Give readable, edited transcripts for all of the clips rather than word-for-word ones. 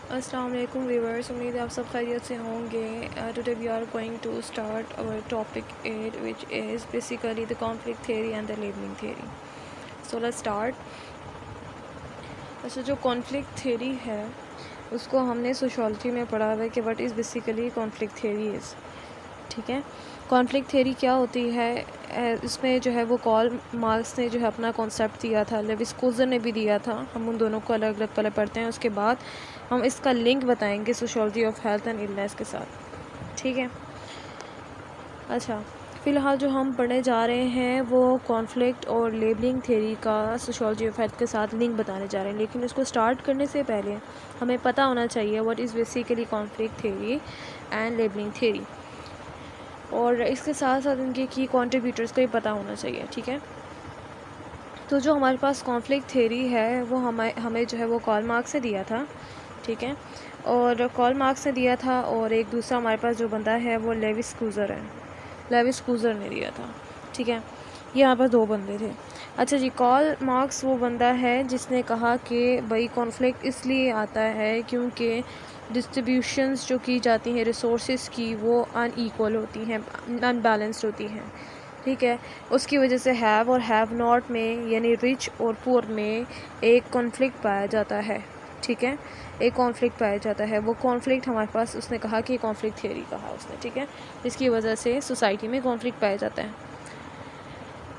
السلام علیکم ویورس، امید ہے آپ سب خیریت سے ہوں گے. Today we are going to start our topic 8 which is basically the conflict theory and the labeling theory. So let's start. اچھا، جو کانفلکٹ تھیوری ہے اس کو ہم نے سوشالوجی میں پڑھا ہوا ہے کہ what is basically conflict theory is. ٹھیک ہے، کانفلکٹ تھیوری کیا ہوتی ہے؟ اس میں جو ہے وہ کارل مارکس نے جو ہے اپنا کانسیپٹ دیا تھا، لیوس کوزر نے بھی دیا تھا. ہم ان دونوں کو الگ الگ پہلے پڑھتے ہیں، اس کے بعد ہم اس کا لنک بتائیں گے sociology of health and illness کے ساتھ. ٹھیک ہے. اچھا، فی الحال جو ہم پڑھنے جا رہے ہیں وہ کانفلکٹ اور لیبلنگ تھیوری کا سوشالوجی آف ہیلتھ کے ساتھ لنک بتانے جا رہے ہیں. لیکن اس کو سٹارٹ کرنے سے پہلے ہمیں پتہ ہونا چاہیے what is basically conflict theory and labelling theory, اور اس کے ساتھ ساتھ ان کے کی کنٹریبیوٹرز کو بھی پتہ ہونا چاہیے. ٹھیک ہے. تو جو ہمارے پاس کانفلکٹ تھیوری ہے وہ ہمیں جو ہے وہ کارل مارکس نے دیا تھا. ٹھیک ہے، اور کارل مارکس نے دیا تھا، اور ایک دوسرا ہمارے پاس جو بندہ ہے وہ لیوس کوزر ہے. لیوس کوزر نے دیا تھا. ٹھیک ہے، یہ یہاں پر دو بندے تھے. اچھا جی، کارل مارکس وہ بندہ ہے جس نے کہا کہ بھائی کانفلکٹ اس لیے آتا ہے کیونکہ ڈسٹریبیوشنز جو کی جاتی ہیں ریسورسز کی وہ ان ایکول ہوتی ہیں، ان بیلنسڈ ہوتی ہیں. ٹھیک ہے، اس کی وجہ سے ہیو اور ہیو ناٹ میں یعنی رچ اور پور میں ایک کانفلکٹ پایا جاتا ہے. ٹھیک ہے، ایک کانفلکٹ پایا جاتا ہے. وہ کانفلکٹ ہمارے پاس اس نے کہا کہ کانفلکٹ تھیوری کہا اس نے. ٹھیک ہے، جس کی وجہ سے سوسائٹی میں کانفلکٹ پایا جاتا ہے.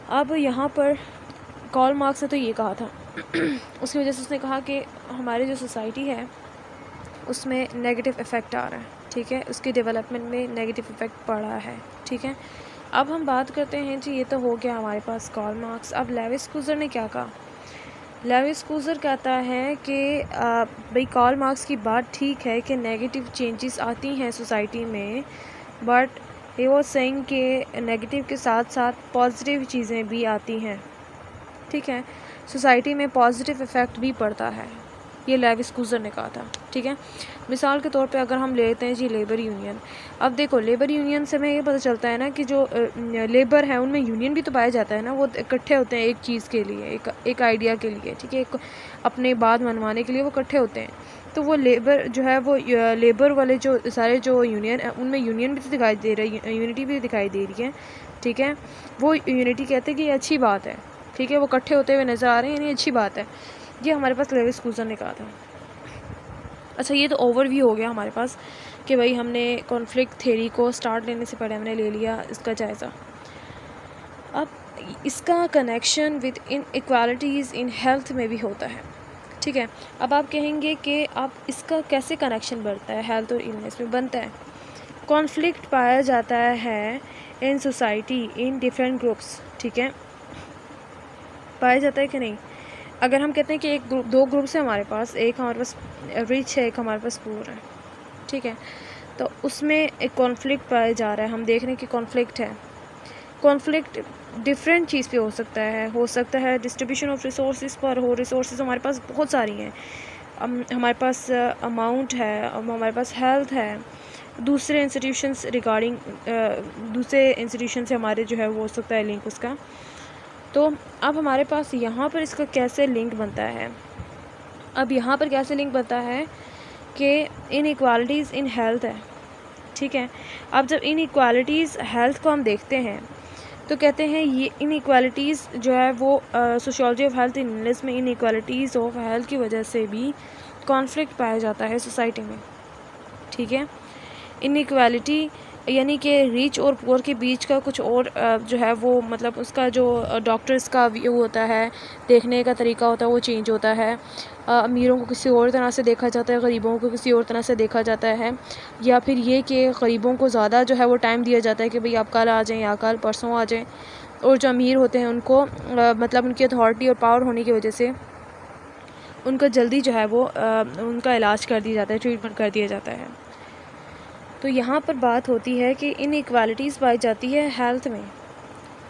اب یہاں پر کارل مارکس نے تو یہ کہا تھا اس کی وجہ سے اس نے کہا کہ ہماری جو سوسائٹی ہے اس میں نیگیٹو افیکٹ آ رہا ہے. ٹھیک ہے، اس کی ڈیولپمنٹ میں نیگیٹو افیکٹ پڑ رہا ہے. ٹھیک ہے، اب ہم بات کرتے ہیں جی، یہ تو ہو گیا ہمارے پاس کارل مارکس. اب لیوس کوزر نے کیا کہا؟ لیوس کوزر کہتا ہے کہ بھئی کارل مارکس کی بات ٹھیک ہے کہ نیگیٹو چینجز آتی ہیں سوسائٹی میں، بٹ ہی واز سیئنگ کہ نیگیٹو کے ساتھ ساتھ پازیٹیو چیزیں بھی آتی ہیں. ٹھیک ہے، سوسائٹی میں پازیٹیو افیکٹ بھی پڑتا ہے، یہ لیوس کوزر نے کہا تھا. ٹھیک ہے، مثال کے طور پہ اگر ہم لیتے ہیں جی لیبر یونین. اب دیکھو، لیبر یونین سے ہمیں یہ پتہ چلتا ہے نا کہ جو لیبر ہے ان میں یونین بھی تو پایا جاتا ہے نا، وہ اکٹھے ہوتے ہیں ایک چیز کے لیے، ایک آئیڈیا کے لیے. ٹھیک ہے، ایک اپنے بات منوانے کے لیے وہ اکٹھے ہوتے ہیں. تو وہ لیبر جو ہے وہ لیبر والے جو سارے جو یونین ان میں یونین بھی تو دکھائی دے رہی ہے، یونٹی بھی دکھائی دے رہی ہے. ٹھیک ہے، وہ یونٹی کہتے ہیں کہ یہ اچھی بات ہے. ٹھیک ہے، وہ اکٹھے ہوتے ہوئے نظر آ رہے ہیں، یعنی اچھی بات ہے. یہ ہمارے پاس لیوس کوزر نے کہا تھا. اچھا، یہ تو اوور ویو ہو گیا ہمارے پاس کہ بھائی ہم نے کانفلکٹ تھیوری کو سٹارٹ لینے سے پہلے ہم نے لے لیا اس کا جائزہ. اب اس کا connection with inequalities in health میں بھی ہوتا ہے. ٹھیک ہے، اب آپ کہیں گے کہ آپ اس کا کیسے کنیکشن بنتا ہے ہیلتھ اور النیس میں؟ بنتا ہے، کانفلکٹ پایا جاتا ہے in society in different groups. ٹھیک ہے، پایا جاتا ہے کہ نہیں؟ اگر ہم کہتے ہیں کہ ایک دو گروپس ہیں ہمارے پاس، ایک ہمارے پاس رچ ہے، ایک ہمارے پاس پور ہے. ٹھیک ہے، تو اس میں ایک کانفلکٹ پایا جا رہا ہے، ہم دیکھ رہے ہیں کہ کانفلکٹ ہے. کانفلکٹ ڈفرینٹ چیز پہ ہو سکتا ہے distribution of resources per who. Resources ہمارے پاس بہت ساری ہیں، ہمارے پاس اماؤنٹ ہے، ہمارے پاس ہیلتھ ہے، دوسرے انسٹیٹیوشنس ریگارڈنگ دوسرے انسٹیٹیوشن سے ہمارے جو ہے وہ ہو سکتا ہے لنک اس کا. تو اب ہمارے پاس یہاں پر اس کا کیسے لنک بنتا ہے؟ اب یہاں پر کیسے لنک بنتا ہے کہ ان ایکوالٹیز ان ہیلتھ ہے. ٹھیک ہے، اب جب ان ایکوالٹیز ہیلتھ کو ہم دیکھتے ہیں تو کہتے ہیں یہ ان ایکوالٹیز جو ہے وہ سوشالوجی آف ہیلتھ انلیس میں ان ایکوالٹیز آف ہیلتھ کی وجہ سے بھی کانفلکٹ پایا جاتا ہے سوسائٹی میں. ٹھیک ہے، ان ایکوالٹی یعنی کہ ریچ اور پور کے بیچ کا کچھ اور جو ہے وہ مطلب اس کا جو ڈاکٹرز کا ویو ہوتا ہے، دیکھنے کا طریقہ ہوتا ہے، وہ چینج ہوتا ہے. امیروں کو کسی اور طرح سے دیکھا جاتا ہے، غریبوں کو کسی اور طرح سے دیکھا جاتا ہے، یا پھر یہ کہ غریبوں کو زیادہ جو ہے وہ ٹائم دیا جاتا ہے کہ بھئی آپ کل آ جائیں یا کل پرسوں آ جائیں، اور جو امیر ہوتے ہیں ان کو مطلب ان کی اتھارٹی اور پاور ہونے کی وجہ سے ان کا جلدی جو ہے وہ ان کا علاج کر دیا جاتا ہے، ٹریٹمنٹ کر دیا جاتا ہے. تو یہاں پر بات ہوتی ہے کہ ان ایکوالٹیز پائی جاتی ہے ہیلتھ میں.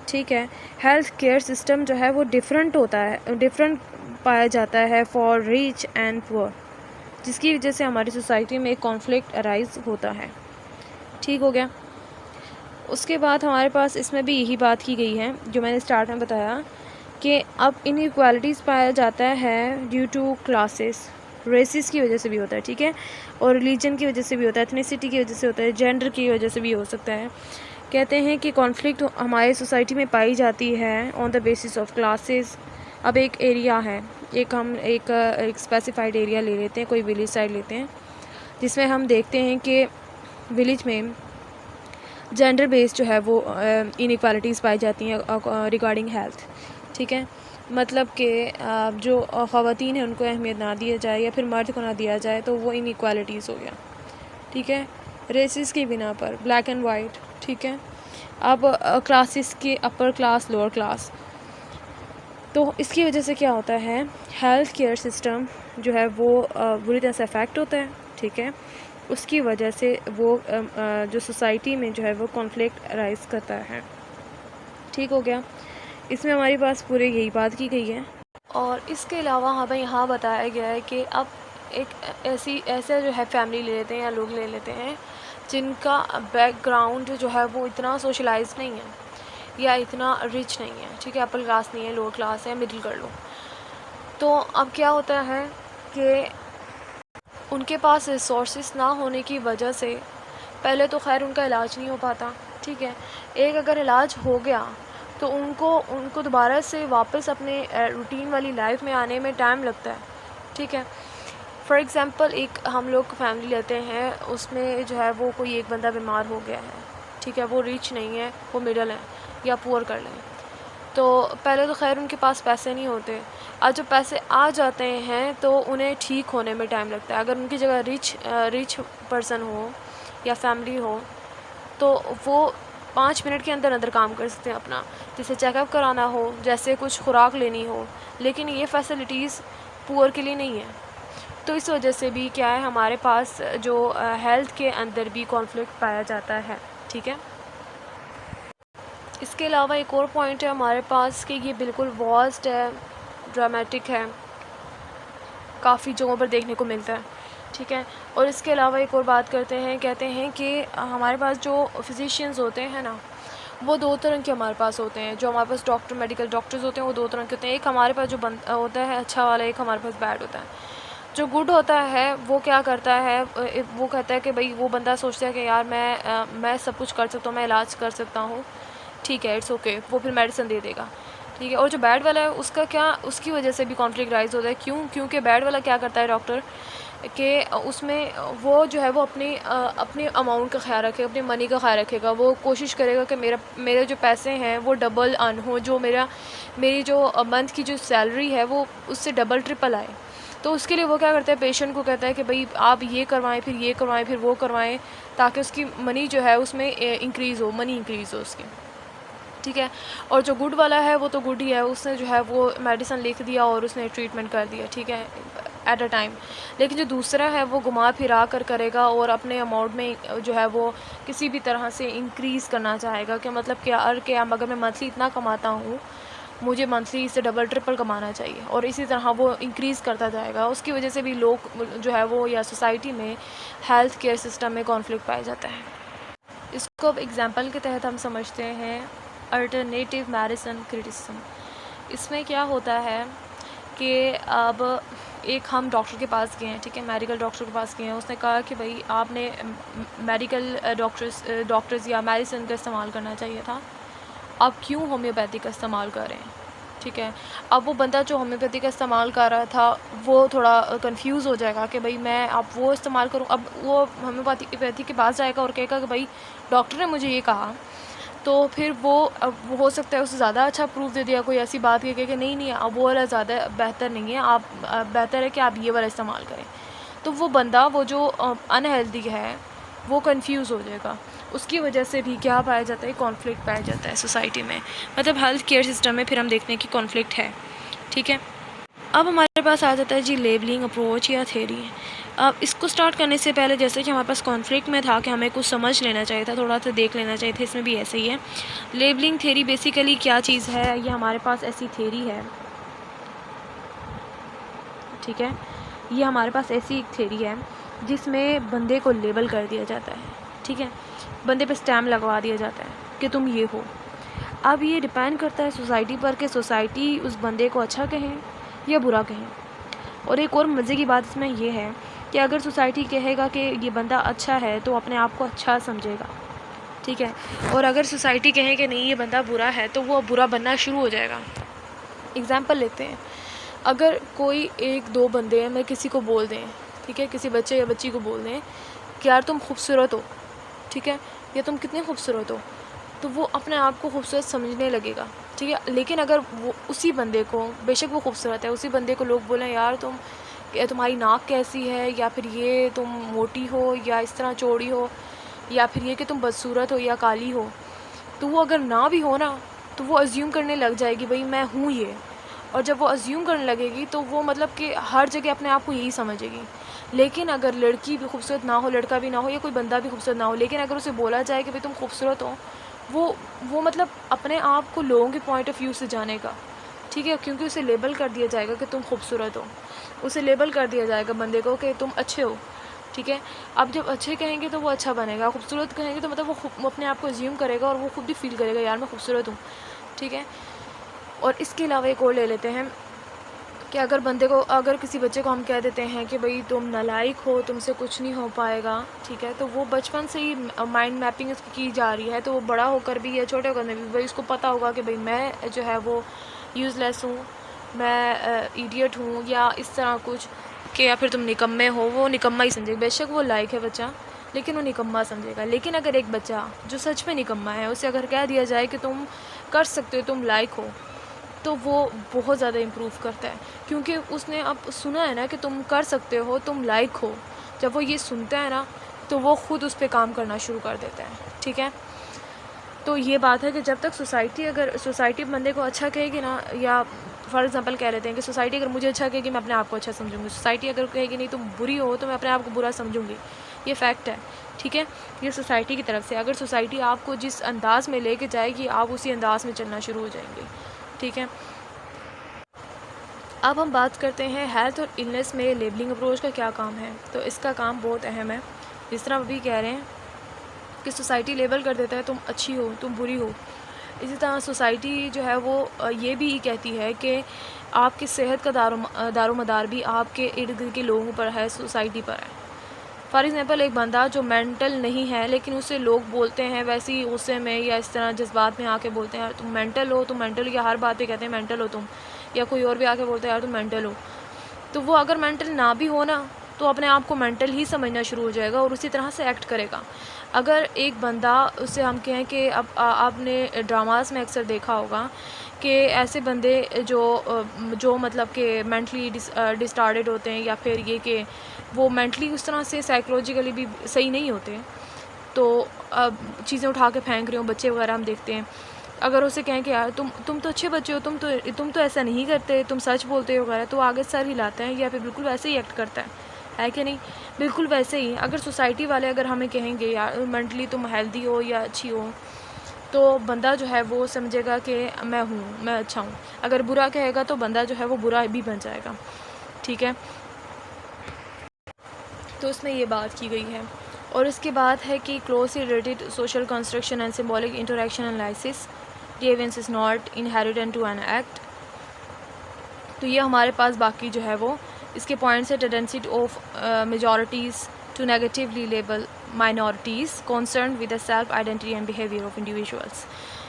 ٹھیک ہے، ہیلتھ کیئر سسٹم جو ہے وہ ڈفرینٹ ہوتا ہے، ڈفرینٹ پایا جاتا ہے فار ریچ اینڈ پور، جس کی وجہ سے ہماری سوسائٹی میں ایک کانفلکٹ ارائز ہوتا ہے. ٹھیک ہو گیا. اس کے بعد ہمارے پاس اس میں بھی یہی بات کی گئی ہے جو میں نے اسٹارٹ میں بتایا کہ اب ان ایکوالٹیز پایا جاتا ہے ڈیو ٹو کلاسز. ریسز کی وجہ سے بھی ہوتا ہے، ٹھیک ہے، اور ریلیجن کی وجہ سے بھی ہوتا ہے، ایتھنیسٹی کی وجہ سے ہوتا ہے، جینڈر کی وجہ سے بھی ہو سکتا ہے۔ کہتے ہیں کہ کانفلکٹ ہمارے سوسائٹی میں پائی جاتی ہے آن دا بیسس آف کلاسز۔ اب ایک ایریا ہے، ہم ایک اسپیسیفائڈ ایریا لے لیتے ہیں، کوئی ولیج سائڈ لیتے ہیں، جس میں ہم دیکھتے ہیں کہ ولیج میں جینڈر بیس جو ہے وہ انیکوالٹیز پائی جاتی ہیں ریگارڈنگ ہیلتھ، ٹھیک ہے، مطلب کہ جو خواتین ہیں ان کو اہمیت نہ دیا جائے یا پھر مرد کو نہ دیا جائے تو وہ انیکوالٹیز ہو گیا، ٹھیک ہے، ریسز کی بنا پر، بلیک اینڈ وائٹ، ٹھیک ہے۔ اب کلاسز کے اپر کلاس، لوور کلاس، تو اس کی وجہ سے کیا ہوتا ہے، ہیلتھ کیئر سسٹم جو ہے وہ بری طرح سے افیکٹ ہوتا ہے، ٹھیک ہے، اس کی وجہ سے وہ جو سوسائٹی میں جو ہے وہ کانفلکٹ رائز کرتا ہے، ٹھیک ہو گیا۔ اس میں ہماری پاس پورے یہی بات کی گئی ہے، اور اس کے علاوہ ہمیں یہاں بتایا گیا ہے کہ اب ایک ایسا جو ہے فیملی لے لیتے ہیں یا لوگ لے لیتے ہیں جن کا بیک گراؤنڈ جو ہے وہ اتنا سوشلائز نہیں ہے یا اتنا رچ نہیں ہے، ٹھیک ہے، اپر کلاس نہیں ہے، لوور کلاس ہے، مڈل کر لو۔ تو اب کیا ہوتا ہے کہ ان کے پاس ریسورسز نہ ہونے کی وجہ سے پہلے تو خیر ان کا علاج نہیں ہو پاتا، ٹھیک ہے، ایک اگر علاج ہو گیا تو ان کو دوبارہ سے واپس اپنے روٹین والی لائف میں آنے میں ٹائم لگتا ہے، ٹھیک ہے۔ فار ایگزامپل ایک ہم لوگ فیملی لیتے ہیں، اس میں جو ہے وہ کوئی ایک بندہ بیمار ہو گیا ہے، ٹھیک ہے، وہ ریچ نہیں ہے، وہ مڈل ہے یا پور کر لیں، تو پہلے تو خیر ان کے پاس پیسے نہیں ہوتے، آج جب پیسے آ جاتے ہیں تو انہیں ٹھیک ہونے میں ٹائم لگتا ہے۔ اگر ان کی جگہ ریچ پرسن ہو یا فیملی ہو تو وہ 5 منٹ کے اندر اندر کام کر سکتے ہیں اپنا، جیسے چیک اپ کرانا ہو، جیسے کچھ خوراک لینی ہو، لیکن یہ فیسلٹیز پور کے لیے نہیں ہے۔ تو اس وجہ سے بھی کیا ہے، ہمارے پاس جو ہیلتھ کے اندر بھی کانفلکٹ پایا جاتا ہے، ٹھیک ہے۔ اس کے علاوہ ایک اور پوائنٹ ہے ہمارے پاس کہ یہ بالکل واسٹ ہے، ڈرامیٹک ہے، کافی جگہوں پر دیکھنے کو ملتا ہے، ٹھیک ہے۔ اور اس کے علاوہ ایک اور بات کرتے ہیں، کہتے ہیں کہ ہمارے پاس جو فزیشینز ہوتے ہیں نا، وہ 2 طرح کے ہمارے پاس ہوتے ہیں۔ جو ہمارے پاس ڈاکٹر، میڈیکل ڈاکٹرز ہوتے ہیں وہ 2 طرح کے ہوتے ہیں، ایک ہمارے پاس جو ہوتا ہے اچھا والا، ایک ہمارے پاس بیڈ ہوتا ہے۔ جو گڈ ہوتا ہے وہ کیا کرتا ہے، وہ کہتا ہے کہ بھائی وہ بندہ سوچتا ہے کہ یار میں سب کچھ کر سکتا ہوں، میں علاج کر سکتا ہوں، ٹھیک ہے، اٹس اوکے، وہ پھر میڈیسن دے دے گا، ٹھیک ہے۔ اور جو بیڈ والا ہے اس کا کیا، اس کی وجہ سے بھی کانفلکٹ رائز ہوتا ہے، کیونکہ بیڈ والا کیا کرتا ہے ڈاکٹر کہ اس میں وہ جو ہے وہ اپنے اماؤنٹ کا خیال رکھے، اپنے منی کا خیال رکھے گا، وہ کوشش کرے گا کہ میرے جو پیسے ہیں وہ ڈبل ارن ہو، جو میری جو منتھ کی جو سیلری ہے وہ اس سے ڈبل ٹرپل آئے۔ تو اس کے لیے وہ کیا کرتا ہے، پیشنٹ کو کہتا ہے کہ بھائی آپ یہ کروائیں، پھر یہ کروائیں، پھر وہ کروائیں، تاکہ اس کی منی جو ہے اس میں انکریز ہو، منی انکریز ہو اس کی، ٹھیک ہے۔ اور جو گڈ والا ہے وہ تو گڈ ہی ہے، اس نے جو ہے وہ میڈیسن لکھ دیا اور اس نے ٹریٹمنٹ کر دیا، ٹھیک ہے، ایٹ اے ٹائم۔ لیکن جو دوسرا ہے وہ گھما پھرا کر کرے گا اور اپنے اماؤنٹ میں جو ہے وہ کسی بھی طرح سے انکریز کرنا چاہے گا، کہ مطلب کہ اگر میں منتھلی اتنا کماتا ہوں، مجھے منتھلی اس سے ڈبل ٹرپل کمانا چاہیے، اور اسی طرح وہ انکریز کرتا جائے گا۔ اس کی وجہ سے بھی لوگ جو ہے وہ یا سوسائٹی میں ہیلتھ کیئر سسٹم میں کانفلکٹ پایا جاتا ہے۔ اس کو اب ایگزامپل کے تحت ہم سمجھتے ہیں الٹرنیٹیو میڈیسن کرٹیسزم۔ اس میں کیا ہوتا ہے کہ اب ایک ہم ڈاکٹر کے پاس گئے ہیں، ٹھیک ہے، میڈیکل ڈاکٹر کے پاس گئے ہیں، اس نے کہا کہ بھائی آپ نے میڈیکل ڈاکٹرز یا میڈیسن کا استعمال کرنا چاہیے تھا، آپ کیوں ہومیوپیتھی کا استعمال کر رہے ہیں، ٹھیک ہے۔ اب وہ بندہ جو ہومیوپیتھی کا استعمال کر رہا تھا وہ تھوڑا کنفیوز ہو جائے گا کہ بھائی میں اب وہ استعمال کروں، اب وہ ہومیوپیتھی کے پاس جائے گا اور کہے گا کہ بھائی ڈاکٹر نے مجھے یہ کہا، تو پھر وہ ہو سکتا ہے اسے زیادہ اچھا پروف دے دیا، کوئی ایسی بات کہ نہیں اب وہ والا زیادہ بہتر نہیں ہے، آپ بہتر ہے کہ آپ یہ والا استعمال کریں۔ تو وہ بندہ وہ جو انہیلدی ہے وہ کنفیوز ہو جائے گا، اس کی وجہ سے بھی کیا پایا جاتا ہے، کانفلکٹ پایا جاتا ہے سوسائٹی میں، مطلب ہیلتھ کیئر سسٹم میں پھر ہم دیکھتے ہیں کہ کانفلکٹ ہے، ٹھیک ہے۔ اب ہمارے پاس آ جاتا ہے جی لیبلنگ اپروچ یا تھیوری۔ اب اس کو سٹارٹ کرنے سے پہلے جیسے کہ ہمارے پاس کانفلکٹ میں تھا کہ ہمیں کچھ سمجھ لینا چاہیے تھا، تھوڑا سا دیکھ لینا چاہیے تھا، اس میں بھی ایسے ہی ہے۔ لیبلنگ تھیوری بیسیکلی کیا چیز ہے، یہ ہمارے پاس ایسی تھیوری ہے، ٹھیک ہے، یہ ہمارے پاس ایسی ایک تھیوری ہے جس میں بندے کو لیبل کر دیا جاتا ہے، ٹھیک ہے، بندے پہ اسٹیمپ لگوا دیا جاتا ہے کہ تم یہ ہو۔ اب یہ ڈیپینڈ کرتا ہے سوسائٹی پر کہ سوسائٹی اس بندے کو اچھا کہیں یا برا کہیں۔ اور ایک اور مزے کی بات اس میں یہ ہے کہ اگر سوسائٹی کہے گا کہ یہ بندہ اچھا ہے تو اپنے آپ کو اچھا سمجھے گا، ٹھیک ہے، اور اگر سوسائٹی کہے کہ نہیں یہ بندہ برا ہے تو وہ برا بننا شروع ہو جائے گا۔ اگزامپل لیتے ہیں، اگر کوئی ایک دو بندے ہیں، میں کسی کو بول دیں، ٹھیک ہے، کسی بچے یا بچی کو بول دیں کہ یار تم خوبصورت ہو، ٹھیک ہے، یا تم کتنے خوبصورت ہو، تو وہ اپنے آپ کو خوبصورت سمجھنے لگے گا، ٹھیک ہے۔ لیکن اگر وہ اسی بندے کو، بے شک وہ خوبصورت ہے، اسی بندے کو لوگ بولیں یار تمہاری ناک کیسی ہے، یا پھر یہ تم موٹی ہو، یا اس طرح چوڑی ہو، یا پھر یہ کہ تم بدصورت ہو یا کالی ہو، تو وہ اگر نہ بھی ہو نا تو وہ ازیوم کرنے لگ جائے گی بھئی میں ہوں یہ، اور جب وہ ازیوم کرنے لگے گی تو وہ مطلب کہ ہر جگہ اپنے آپ کو یہی سمجھے گی۔ لیکن اگر لڑکی بھی خوبصورت نہ ہو، لڑکا بھی نہ ہو، یا کوئی بندہ بھی خوبصورت نہ ہو، لیکن اگر اسے بولا جائے کہ بھئی تم خوبصورت ہو، وہ مطلب اپنے آپ کو لوگوں کے پوائنٹ آف ویو سے جانے گا، ٹھیک ہے، کیونکہ اسے لیبل کر دیا جائے گا کہ تم خوبصورت ہو، اسے لیبل کر دیا جائے گا بندے کو کہ تم اچھے ہو، ٹھیک ہے۔ اب جب اچھے کہیں گے تو وہ اچھا بنے گا، خوبصورت کہیں گے تو مطلب وہ اپنے آپ کو ازیوم کرے گا اور وہ خود بھی فیل کرے گا یار میں خوبصورت ہوں، ٹھیک ہے۔ اور اس کے علاوہ ایک اور لے لیتے ہیں کہ اگر کسی بچے کو ہم کہہ دیتے ہیں کہ بھئی تم نالائق ہو، تم سے کچھ نہیں ہو پائے گا، ٹھیک ہے، تو وہ بچپن سے ہی مائنڈ میپنگ اس کی جا رہی ہے، تو وہ بڑا ہو کر بھی یا چھوٹے ہو کر بھی بھئی اس کو پتہ ہوگا کہ بھئی میں جو ہے وہ یوز لیس ہوں، میں ایڈیٹ ہوں، یا اس طرح کچھ، کہ یا پھر تم نکمے ہو، وہ نکما ہی سمجھے گا، بے شک وہ لائق ہے بچہ لیکن وہ نکما سمجھے گا۔ لیکن اگر ایک بچہ جو سچ میں نکما ہے، اسے اگر کہہ دیا جائے کہ تم کر سکتے ہو، تم لائق ہو، تو وہ بہت زیادہ امپروو کرتا ہے، کیونکہ اس نے اب سنا ہے نا کہ تم کر سکتے ہو، تم لائق ہو۔ جب وہ یہ سنتا ہے نا تو وہ خود اس پہ کام کرنا شروع کر دیتا ہے، ٹھیک ہے۔ تو یہ بات ہے کہ جب تک سوسائٹی بندے کو اچھا کہے گی نا، یا فار ایگزامپل کہہ لیتے ہیں کہ سوسائٹی اگر مجھے اچھا کہے گی میں اپنے آپ کو اچھا سمجھوں گی، سوسائٹی اگر کہے گی نہیں تم بری ہو تو میں اپنے آپ کو برا سمجھوں گی، یہ فیکٹ ہے، ٹھیک ہے۔ یہ سوسائٹی کی طرف سے، اگر سوسائٹی آپ کو جس انداز میں لے کے جائے گی آپ اسی انداز میں چلنا شروع ہو جائیں گے، ٹھیک ہے۔ اب ہم بات کرتے ہیں ہیلتھ اور النس میں لیبلنگ اپروچ کا کیا کام ہے۔ تو اس کا کام بہت اہم ہے، جس طرح ابھی کہہ رہے ہیں کہ سوسائٹی لیبل کر دیتا ہے تم اچھی ہو، تم بری ہو، اسی طرح سوسائٹی جو ہے وہ یہ بھی کہتی ہے کہ آپ کی صحت کا دار و مدار بھی آپ کے ارد گرد کے لوگوں پر ہے، سوسائٹی پر ہے۔ فار ایگزامپل ایک بندہ جو مینٹل نہیں ہے لیکن اسے لوگ بولتے ہیں ویسے ہی غصے میں یا اس طرح جذبات میں آ کے بولتے ہیں یار تم مینٹل ہو، تم مینٹل، یا ہر بات پہ کہتے ہیں مینٹل ہو تم، یا کوئی اور بھی آ کے بولتا ہے یار تم مینٹل ہو، تو وہ اگر مینٹل نہ بھی ہو نا تو اپنے آپ کو مینٹل ہی سمجھنا شروع ہو جائے گا اور اسی طرح سے ایکٹ کرے گا۔ اگر ایک بندہ، اسے ہم کہیں کہ اب آپ نے ڈراماز میں اکثر دیکھا ہوگا کہ ایسے بندے جو مطلب کہ مینٹلی ڈسٹارڈڈ ہوتے ہیں، یا پھر یہ کہ وہ مینٹلی اس طرح سے سائیکولوجیکلی بھی صحیح نہیں ہوتے، تو اب چیزیں اٹھا کے پھینک رہے ہوں، بچے وغیرہ ہم دیکھتے ہیں، اگر اسے کہیں کہ یار تم تو اچھے بچے ہو، تم تو ایسا نہیں کرتے، تم سچ بولتے ہو وغیرہ، تو آگے سر ہلاتا ہے یا پھر بالکل ویسے ہی ایکٹ کرتا ہے کہ نہیں؟ بالکل ویسے ہی اگر سوسائٹی والے اگر ہمیں کہیں گے یار مینٹلی تم ہیلدی ہو یا اچھی ہو، تو بندہ جو ہے وہ سمجھے گا کہ میں اچھا ہوں۔ اگر برا کہے گا تو بندہ جو ہے وہ برا بھی بن جائے گا، ٹھیک ہے۔ تو اس میں یہ بات کی گئی ہے، اور اس کے بعد ہے کہ closely related social construction and symbolic interaction analysis, deviance is not inherent to an act. تو یہ ہمارے پاس باقی جو ہے وہ اس کے پوائنٹس ہے، tendency of majorities to negatively label minorities concerned with the self identity and behaviour of individuals.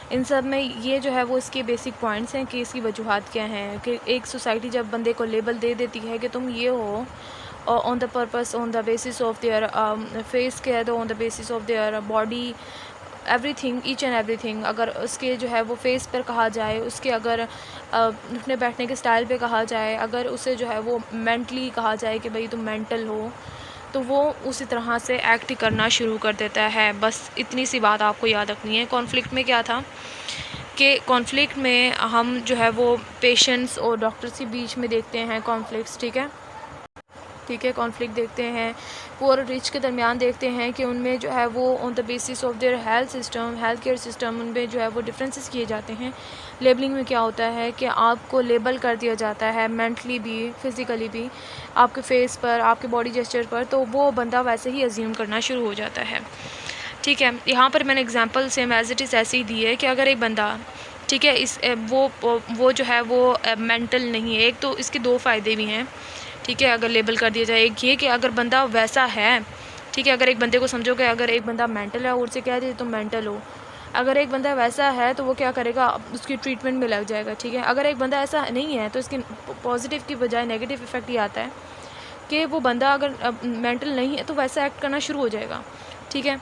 ان سب میں یہ جو ہے وہ اس کے بیسک پوائنٹس ہیں کہ اس کی وجوہات کیا ہیں، کہ ایک سوسائٹی جب بندے کو لیبل دے دیتی ہے کہ تم یہ ہو on the purpose, on the basis of their face کہہ دو، on the basis of their body, everything, each and everything, اگر اس کے جو ہے وہ فیس پر کہا جائے، اس کے اگر اٹھنے بیٹھنے کے سٹائل پہ کہا جائے، اگر اسے جو ہے وہ مینٹلی کہا جائے کہ بھئی تم مینٹل ہو، تو وہ اسی طرح سے ایکٹ کرنا شروع کر دیتا ہے۔ بس اتنی سی بات آپ کو یاد رکھنی ہے۔ کانفلکٹ میں کیا تھا کہ کانفلکٹ میں ہم جو ہے وہ پیشنٹس اور ڈاکٹرس کے بیچ میں دیکھتے ہیں کانفلکٹس، ٹھیک ہے، کانفلکٹ دیکھتے ہیں، پور اور رچ کے درمیان دیکھتے ہیں کہ ان میں جو ہے وہ on the basis of their health care system ان میں جو ہے وہ ڈفرینسز کیے جاتے ہیں۔ لیبلنگ میں کیا ہوتا ہے کہ آپ کو لیبل کر دیا جاتا ہے مینٹلی بھی، فزیکلی بھی، آپ کے فیس پر، آپ کے باڈی جیسچر پر، تو وہ بندہ ویسے ہی ازیوم کرنا شروع ہو جاتا ہے، ٹھیک ہے۔ یہاں پر میں نے example same as it is ایسے ہی دی ہے کہ اگر ایک بندہ، ٹھیک ہے، وہ جو ہے وہ مینٹل نہیں ہے، ایک تو اس کے دو فائدے بھی ہیں، ٹھیک ہے، اگر لیبل کر دیا جائے. ایک یہ کہ اگر بندہ ویسا ہے، ٹھیک ہے، اگر ایک بندے کو سمجھو کہ اگر ایک بندہ مینٹل ہے اور اسے کہہ دے تم مینٹل ہو، اگر ایک بندہ ویسا ہے تو وہ کیا کرے گا، اس کی ٹریٹمنٹ میں لگ جائے گا. ٹھیک ہے، اگر ایک بندہ ایسا نہیں ہے تو اس کی پازیٹیو کی بجائے نیگیٹو افیکٹ یہ آتا ہے کہ وہ بندہ اگر مینٹل نہیں ہے تو ویسا ایکٹ کرنا شروع ہو جائے گا. ٹھیک ہے،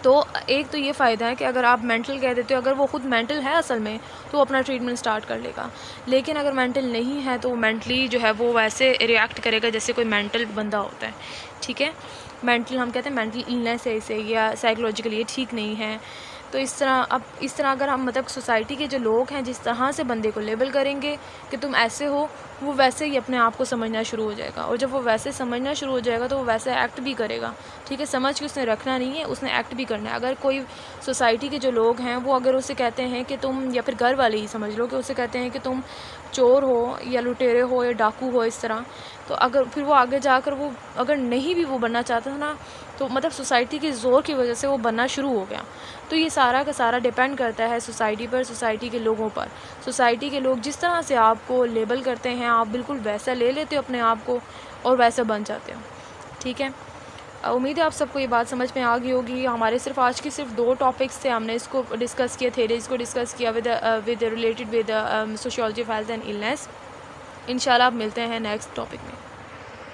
تو ایک تو یہ فائدہ ہے کہ اگر آپ مینٹل کہہ دیتے ہو، اگر وہ خود مینٹل ہے اصل میں تو وہ اپنا ٹریٹمنٹ سٹارٹ کر لے گا. لیکن اگر مینٹل نہیں ہے تو وہ مینٹلی جو ہے وہ ویسے ریئیکٹ کرے گا جیسے کوئی مینٹل بندہ ہوتا ہے. ٹھیک ہے، مینٹل ہم کہتے ہیں مینٹل النیس ہے اسے، یا سائیکولوجیکلی یہ ٹھیک نہیں ہے. تو اس طرح اگر ہم مطلب سوسائٹی کے جو لوگ ہیں جس طرح سے بندے کو لیبل کریں گے کہ تم ایسے ہو، وہ ویسے ہی اپنے آپ کو سمجھنا شروع ہو جائے گا. اور جب وہ ویسے سمجھنا شروع ہو جائے گا تو وہ ویسے ایکٹ بھی کرے گا. ٹھیک ہے، سمجھ کے اس نے رکھنا نہیں ہے، اس نے ایکٹ بھی کرنا ہے. اگر کوئی سوسائٹی کے جو لوگ ہیں وہ اگر اسے کہتے ہیں کہ تم، یا پھر گھر والے ہی سمجھ لو کہ اسے کہتے ہیں کہ تم چور ہو یا لٹیرے ہو یا ڈاکو ہو اس طرح، تو اگر پھر وہ آگے جا کر وہ اگر نہیں بھی وہ بننا چاہتا تھا نا، تو مطلب سوسائٹی کے زور کی وجہ سے وہ بننا شروع ہو گیا. تو یہ سارا کا سارا ڈیپینڈ کرتا ہے سوسائٹی پر، سوسائٹی کے لوگوں پر. سوسائٹی کے لوگ جس طرح سے آپ کو لیبل کرتے ہیں آپ بالکل ویسا لے لیتے ہو اپنے آپ کو اور ویسا بن جاتے ہو. ٹھیک ہے، امید ہے آپ سب کو یہ بات سمجھ میں آ گئی ہوگی. ہمارے صرف آج کی صرف 2 ٹاپکس تھے، ہم نے اس کو ڈسکس کیا، تھیریز کو ڈسکس کیا with related with sociology of health and illness. انشاءاللہ آپ ملتے ہیں نیکسٹ ٹاپک میں.